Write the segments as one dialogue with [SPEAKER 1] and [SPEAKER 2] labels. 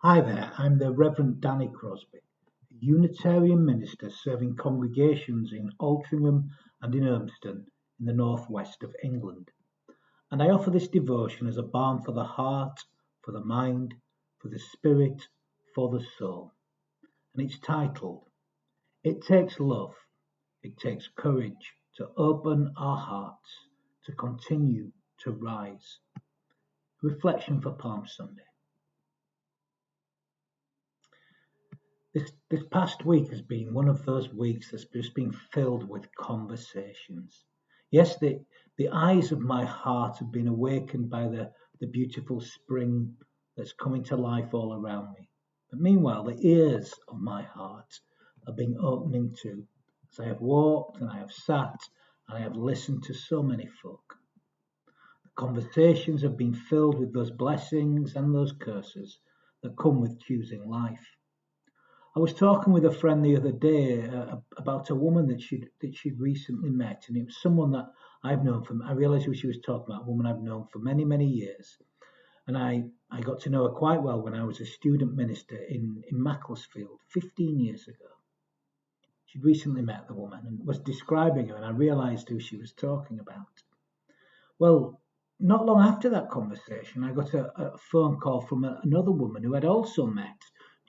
[SPEAKER 1] Hi there, I'm the Reverend Danny Crosby, a Unitarian minister serving congregations in Altrincham and in Urmston in the northwest of England. And I offer this devotion as a balm for the heart, for the mind, for the spirit, for the soul. And it's titled, It Takes Love, It Takes Courage to Open Our Hearts, to Continue to Rise. Reflection for Palm Sunday. This past week has been one of those weeks that's just been filled with conversations. Yes, the eyes of my heart have been awakened by the beautiful spring that's coming to life all around me. But meanwhile, the ears of my heart have been opening too, as I have walked and I have sat and I have listened to so many folk. The conversations have been filled with those blessings and those curses that come with choosing life. I was talking with a friend the other day about a woman that she'd recently met, and it was someone that I've known from. I realised who she was talking about, a woman I've known for many years, and I got to know her quite well when I was a student minister in Macclesfield 15 years ago. She'd recently met the woman and was describing her, and I realised who she was talking about. Well, not long after that conversation, I got a phone call from another woman who I'd also met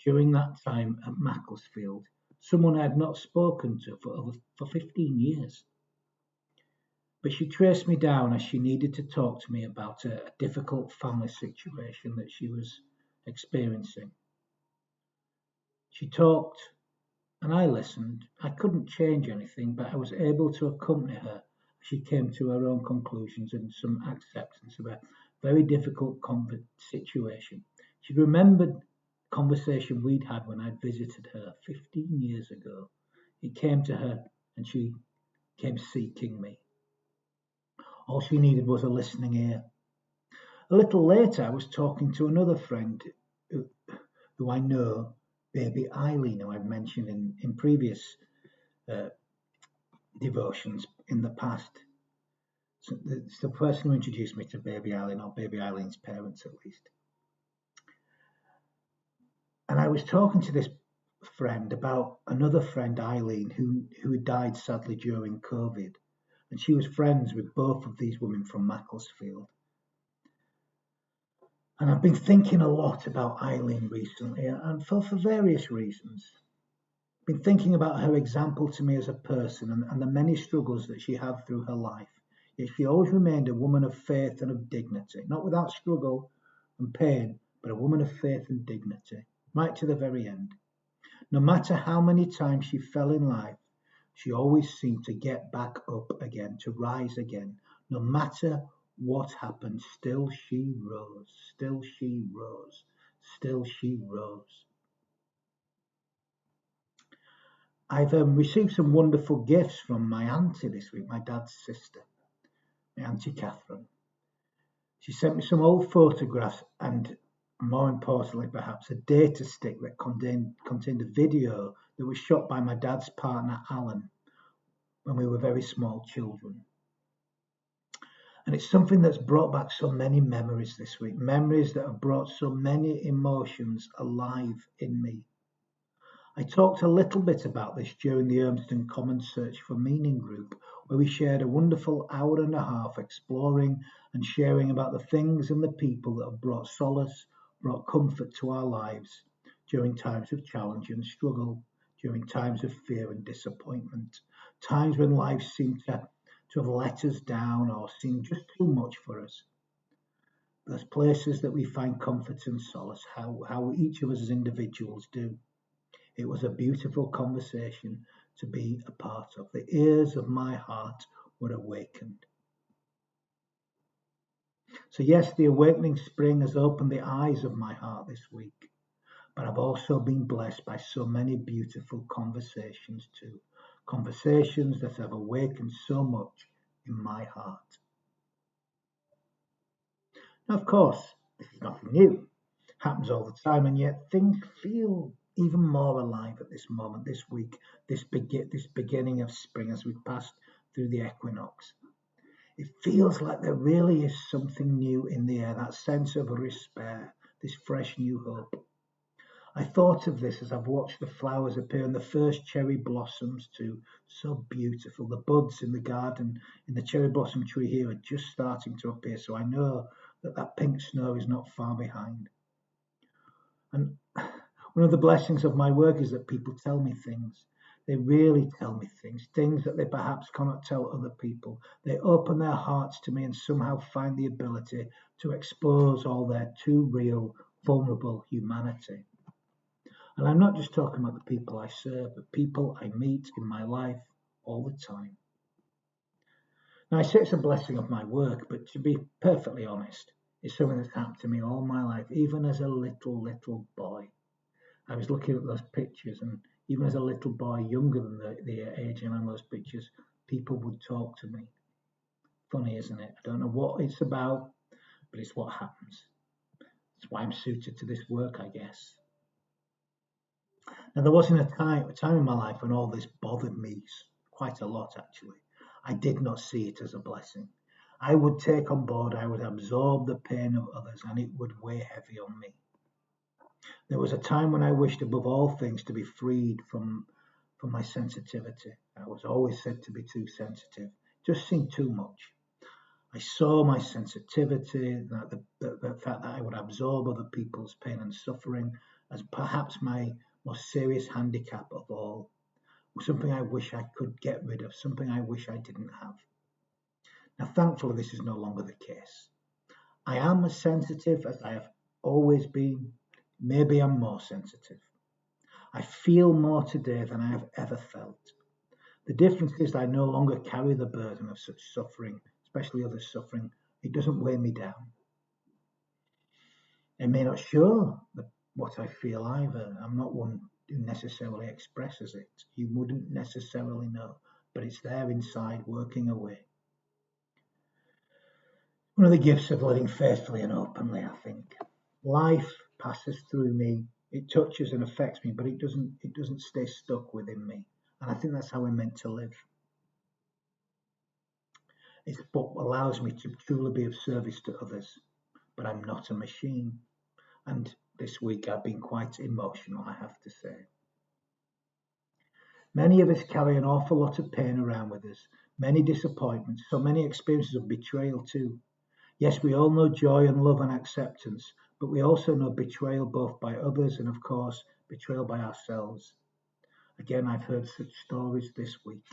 [SPEAKER 1] during that time at Macclesfield, someone I had not spoken to for 15 years. But she traced me down as she needed to talk to me about a difficult family situation that she was experiencing. She talked and I listened. I couldn't change anything, but I was able to accompany her as she came to her own conclusions and some acceptance of a very difficult situation. She remembered conversation we'd had when I'd visited her 15 years ago. It came to her and she came seeking me. All she needed was a listening ear. A little later, I was talking to another friend who I know, baby Eileen, who I've mentioned in previous uh, devotions in the past. So it's the person who introduced me to baby Eileen, or baby Eileen's parents at least. And I was talking to this friend about another friend, Eileen, who had died sadly during COVID. And she was friends with both of these women from Macclesfield. And I've been thinking a lot about Eileen recently, and for various reasons. I've been thinking about her example to me as a person and the many struggles that she had through her life. Yet she always remained a woman of faith and of dignity, not without struggle and pain, but a woman of faith and dignity, right to the very end. No matter how many times she fell in life, she always seemed to get back up again, to rise again. No matter what happened, still she rose, still she rose, still she rose. I've received some wonderful gifts from my auntie this week, my dad's sister, my auntie Catherine. She sent me some old photographs and, more importantly, perhaps a data stick that contained a video that was shot by my dad's partner, Alan, when we were very small children. And it's something that's brought back so many memories this week, memories that have brought so many emotions alive in me. I talked a little bit about this during the Urmston Common Search for Meaning group, where we shared a wonderful hour and a half exploring and sharing about the things and the people that have brought solace, brought comfort to our lives during times of challenge and struggle, during times of fear and disappointment, times when life seemed to have let us down or seemed just too much for us. Those places that we find comfort and solace, how each of us as individuals do. It was a beautiful conversation to be a part of. The ears of my heart were awakened. So, yes, the awakening spring has opened the eyes of my heart this week, but I've also been blessed by so many beautiful conversations too. Conversations that have awakened so much in my heart. Now, of course, this is nothing new. It happens all the time, and yet things feel even more alive at this moment, this week, this beginning of spring as we've passed through the equinox. It feels like there really is something new in the air, that sense of despair, this fresh new hope. I thought of this as I've watched the flowers appear and the first cherry blossoms too. So beautiful. The buds in the garden, in the cherry blossom tree here, are just starting to appear. So I know that that pink snow is not far behind. And one of the blessings of my work is that people tell me things. They really tell me things that they perhaps cannot tell other people. They open their hearts to me and somehow find the ability to expose all their too real, vulnerable humanity. And I'm not just talking about the people I serve, but people I meet in my life all the time. Now, I say it's a blessing of my work, but to be perfectly honest, it's something that's happened to me all my life, even as a little boy. I was looking at those pictures, and even as a little boy, younger than the age I'm in those pictures, people would talk to me. Funny, isn't it? I don't know what it's about, but it's what happens. That's why I'm suited to this work, I guess. And there wasn't a time in my life when all this bothered me quite a lot, actually. I did not see it as a blessing. I would take on board, I would absorb the pain of others, and it would weigh heavy on me. There was a time when I wished above all things to be freed from my sensitivity. I was always said to be too sensitive, just seemed too much. I saw my sensitivity, that the fact that I would absorb other people's pain and suffering as perhaps my most serious handicap of all, something I wish I could get rid of, something I wish I didn't have. Now, thankfully, this is no longer the case. I am as sensitive as I have always been. Maybe I'm more sensitive. I feel more today than I have ever felt. The difference is that I no longer carry the burden of such suffering, especially others' suffering. It doesn't weigh me down. It may not show what I feel either. I'm not one who necessarily expresses it. You wouldn't necessarily know, but it's there inside working away. One of the gifts of living faithfully and openly, I think. Life passes through me, it touches and affects me, but it doesn't stay stuck within me. And I think that's how we're meant to live. It's what allows me to truly be of service to others, but I'm not a machine. And this week I've been quite emotional, I have to say. Many of us carry an awful lot of pain around with us, many disappointments, so many experiences of betrayal too. Yes, we all know joy and love and acceptance, but we also know betrayal both by others and, of course, betrayal by ourselves. Again, I've heard such stories this week.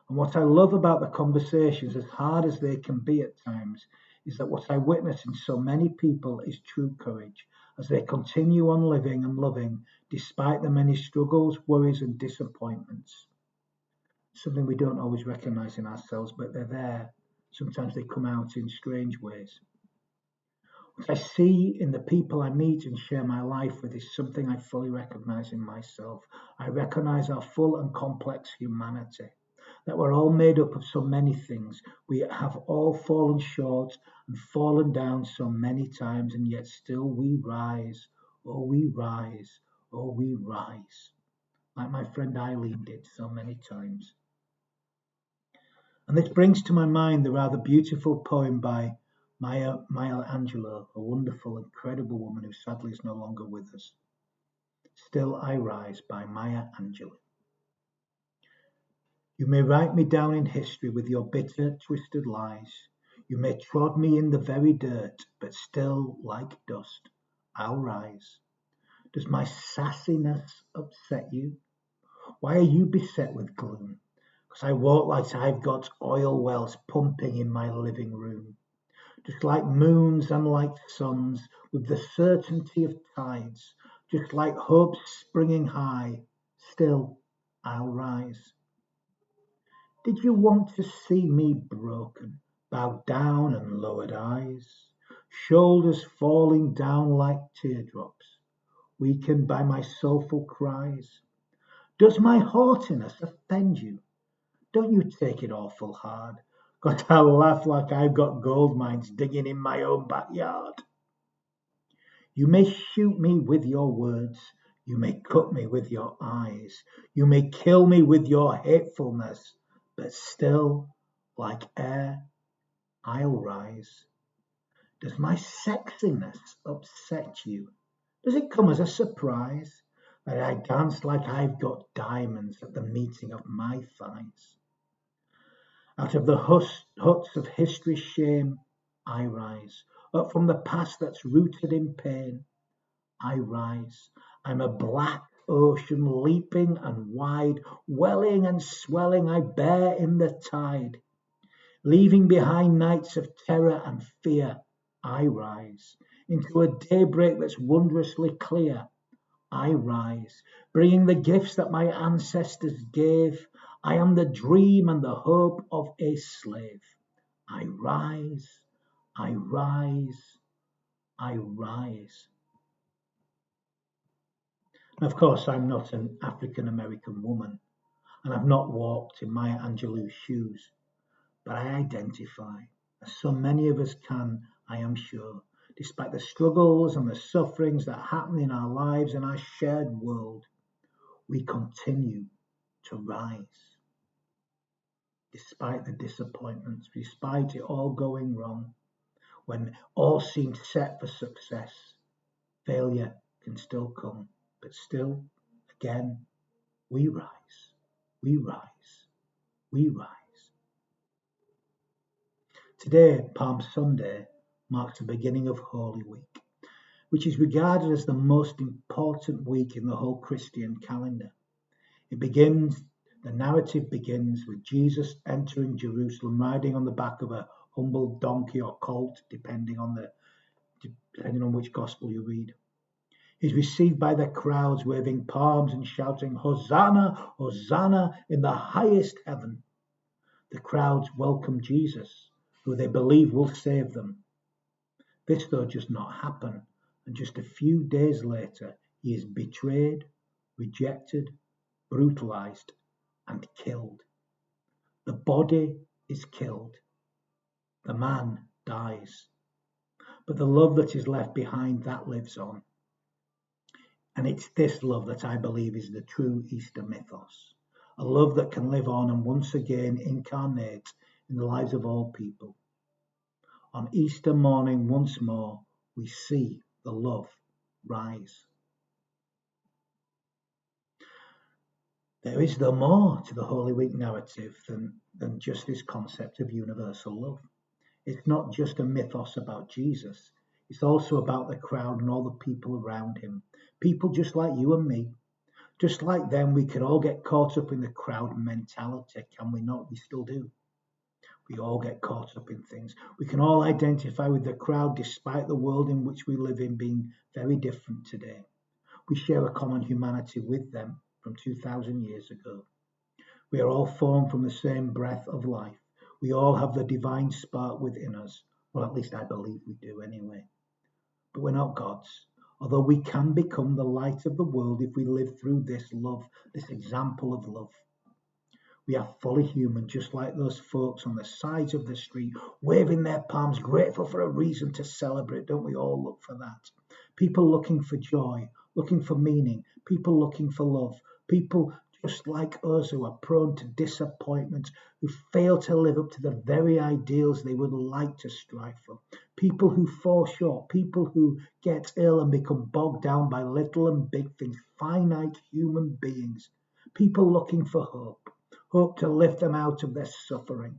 [SPEAKER 1] And what I love about the conversations, as hard as they can be at times, is that what I witness in so many people is true courage as they continue on living and loving despite the many struggles, worries, and disappointments. Something we don't always recognize in ourselves, but they're there. Sometimes they come out in strange ways. What I see in the people I meet and share my life with is something I fully recognize in myself. I recognize our full and complex humanity, that we're all made up of so many things. We have all fallen short and fallen down so many times, and yet still we rise. Oh, we rise. Oh, we rise. Like my friend Eileen did so many times. And this brings to my mind the rather beautiful poem by Maya Angelou, a wonderful, incredible woman who sadly is no longer with us. Still I Rise by Maya Angelou. You may write me down in history with your bitter, twisted lies. You may trod me in the very dirt, but still, like dust, I'll rise. Does my sassiness upset you? Why are you beset with gloom? Because I walk like I've got oil wells pumping in my living room. Just like moons and like suns, with the certainty of tides, just like hopes springing high, still I'll rise. Did you want to see me broken, bowed down and lowered eyes, shoulders falling down like teardrops, weakened by my soulful cries? Does my haughtiness offend you? Don't you take it awful hard. Got to laugh like I've got gold mines digging in my own backyard. You may shoot me with your words. You may cut me with your eyes. You may kill me with your hatefulness. But still, like air, I'll rise. Does my sexiness upset you? Does it come as a surprise that I dance like I've got diamonds at the meeting of my thighs? Out of the huts of history's shame, I rise. Up from the past that's rooted in pain, I rise. I'm a black ocean leaping and wide, welling and swelling, I bear in the tide. Leaving behind nights of terror and fear, I rise. Into a daybreak that's wondrously clear, I rise, bringing the gifts that my ancestors gave. I am the dream and the hope of a slave. I rise, I rise, I rise. Of course, I'm not an African American woman, and I've not walked in Maya Angelou's shoes, but I identify, as so many of us can, I am sure, despite the struggles and the sufferings that happen in our lives and our shared world, we continue to rise. Despite the disappointments, despite it all going wrong, when all seemed set for success, failure can still come, but still, again, we rise, we rise, we rise. Today, Palm Sunday, marks the beginning of Holy Week, which is regarded as the most important week in the whole Christian calendar. The narrative begins with Jesus entering Jerusalem, riding on the back of a humble donkey or colt, depending on which gospel you read. He's received by the crowds, waving palms and shouting, "Hosanna, Hosanna in the highest heaven." The crowds welcome Jesus, who they believe will save them. This, though, does not happen, and just a few days later, he is betrayed, rejected, brutalized, and killed. The body is killed. The man dies. But the love that is left behind, that lives on. And it's this love that I believe is the true Easter mythos. A love that can live on and once again incarnate in the lives of all people. On Easter morning, once more, we see the love rise. There is, though, more to the Holy Week narrative than just this concept of universal love. It's not just a mythos about Jesus. It's also about the crowd and all the people around him. People just like you and me. Just like them, we can all get caught up in the crowd mentality, can we not? We still do. We all get caught up in things. We can all identify with the crowd despite the world in which we live in being very different today. We share a common humanity with them from 2,000 years ago. We are all formed from the same breath of life. We all have the divine spark within us. Well, at least I believe we do anyway. But we're not gods, although we can become the light of the world if we live through this love, this example of love. We are fully human, just like those folks on the sides of the street, waving their palms, grateful for a reason to celebrate. Don't we all look for that? People looking for joy, looking for meaning, people looking for love, people just like us who are prone to disappointment, who fail to live up to the very ideals they would like to strive for, people who fall short, people who get ill and become bogged down by little and big things, finite human beings, people looking for hope to lift them out of their suffering.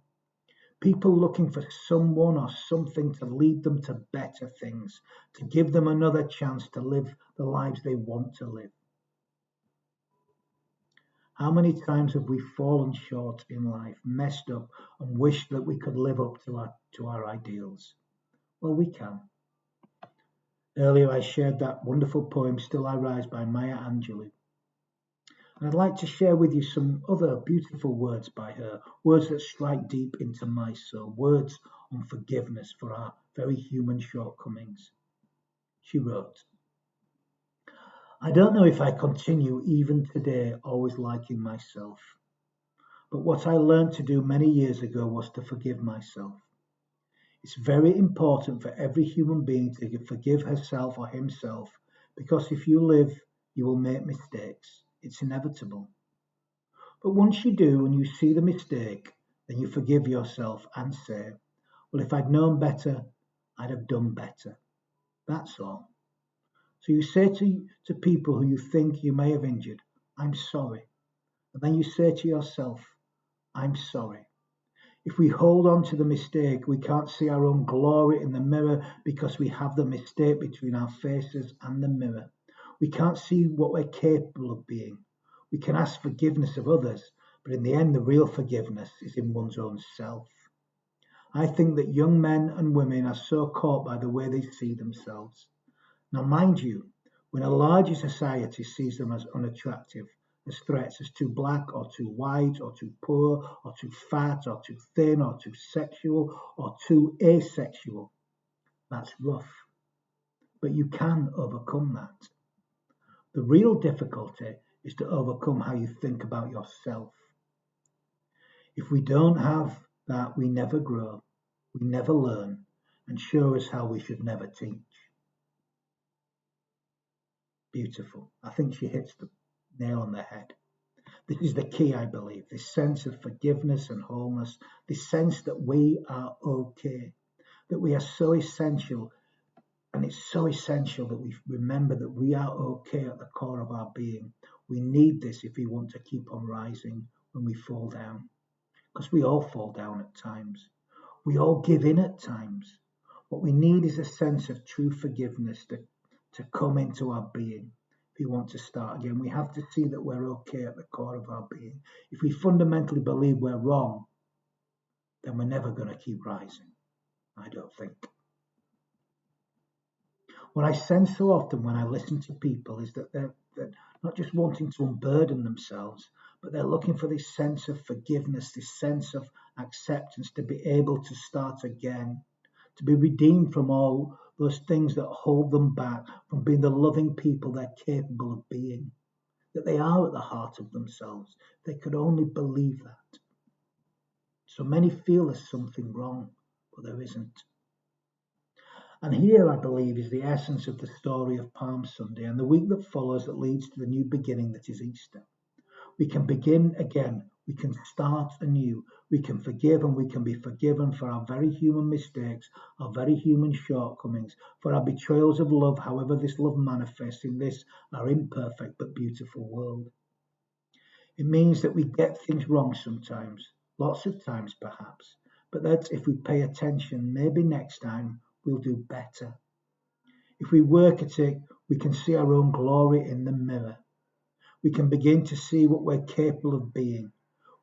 [SPEAKER 1] People looking for someone or something to lead them to better things, to give them another chance to live the lives they want to live. How many times have we fallen short in life, messed up, and wished that we could live up to our ideals? Well, we can. Earlier I shared that wonderful poem, Still I Rise by Maya Angelou. And I'd like to share with you some other beautiful words by her, words that strike deep into my soul, words on forgiveness for our very human shortcomings. She wrote, "I don't know if I continue even today always liking myself, but what I learned to do many years ago was to forgive myself. It's very important for every human being to forgive herself or himself, because if you live, you will make mistakes. It's inevitable. But once you do and you see the mistake, then you forgive yourself and say, well, if I'd known better, I'd have done better. That's all. So you say to people who you think you may have injured, I'm sorry. And then you say to yourself, I'm sorry. If we hold on to the mistake, we can't see our own glory in the mirror because we have the mistake between our faces and the mirror. We can't see what we're capable of being. We can ask forgiveness of others, but in the end, the real forgiveness is in one's own self. I think that young men and women are so caught by the way they see themselves. Now, mind you, when a larger society sees them as unattractive, as threats, as too black or too white or too poor or too fat or too thin or too sexual or too asexual, that's rough. But you can overcome that. The real difficulty is to overcome how you think about yourself. If we don't have that, we never grow, we never learn, and show us how we should never teach. Beautiful. I think she hits the nail on the head. This is the key, I believe, this sense of forgiveness and wholeness, this sense that we are okay, that we are so essential. And it's so essential that we remember that we are okay at the core of our being. We need this if we want to keep on rising when we fall down, because we all fall down at times. We all give in at times. What we need is a sense of true forgiveness to come into our being. If we want to start again, we have to see that we're okay at the core of our being. If we fundamentally believe we're wrong, then we're never going to keep rising, I don't think. What I sense so often when I listen to people is that they're not just wanting to unburden themselves, but they're looking for this sense of forgiveness, this sense of acceptance, to be able to start again, to be redeemed from all those things that hold them back from being the loving people they're capable of being, that they are at the heart of themselves. They could only believe that. So many feel there's something wrong, but there isn't. And here, I believe, is the essence of the story of Palm Sunday and the week that follows that leads to the new beginning that is Easter. We can begin again. We can start anew. We can forgive and we can be forgiven for our very human mistakes, our very human shortcomings, for our betrayals of love, however this love manifests in this, our imperfect but beautiful world. It means that we get things wrong sometimes, lots of times perhaps, but that if we pay attention, maybe next time we'll do better. If we work at it, we can see our own glory in the mirror. We can begin to see what we're capable of being.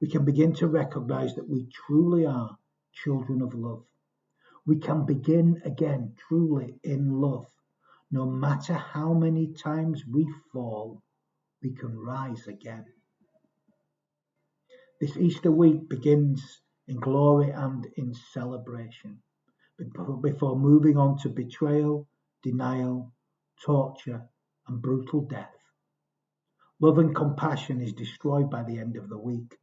[SPEAKER 1] We can begin to recognize that we truly are children of love. We can begin again truly in love. No matter how many times we fall, we can rise again. This Easter week begins in glory and in celebration, before moving on to betrayal, denial, torture, and brutal death. Love and compassion is destroyed by the end of the week,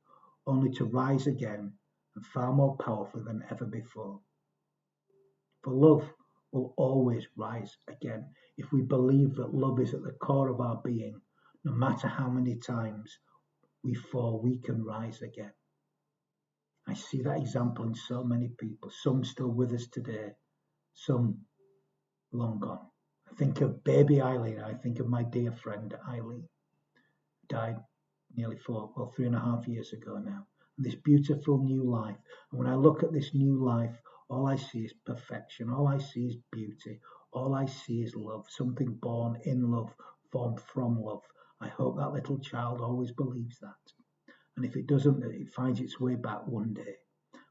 [SPEAKER 1] only to rise again and far more powerfully than ever before. For love will always rise again if we believe that love is at the core of our being. No matter how many times we fall, we can rise again. I see that example in so many people, some still with us today, some long gone. I think of baby Eileen. I think of my dear friend Eileen, who died nearly 3.5 years ago now. And this beautiful new life. And when I look at this new life, all I see is perfection. All I see is beauty. All I see is love. Something born in love, formed from love. I hope that little child always believes that. And if it doesn't, it finds its way back one day.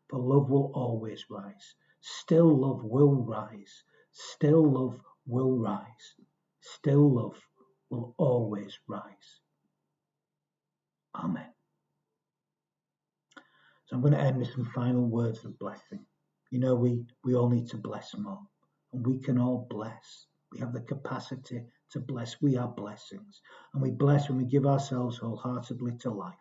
[SPEAKER 1] For love will always rise. Still love will rise. Still love will rise. Still love will always rise. Amen. So I'm going to end with some final words of blessing. You know, we all need to bless more. And we can all bless. We have the capacity to bless. We are blessings. And we bless when we give ourselves wholeheartedly to life.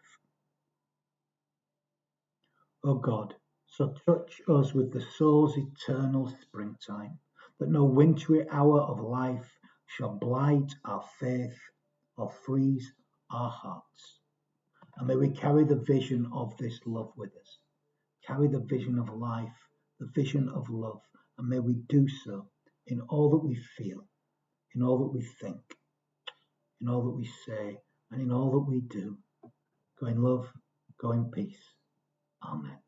[SPEAKER 1] O God, so touch us with the soul's eternal springtime, that no wintry hour of life shall blight our faith or freeze our hearts. And may we carry the vision of this love with us, carry the vision of life, the vision of love, and may we do so in all that we feel, in all that we think, in all that we say, and in all that we do. Go in love, go in peace. Amen.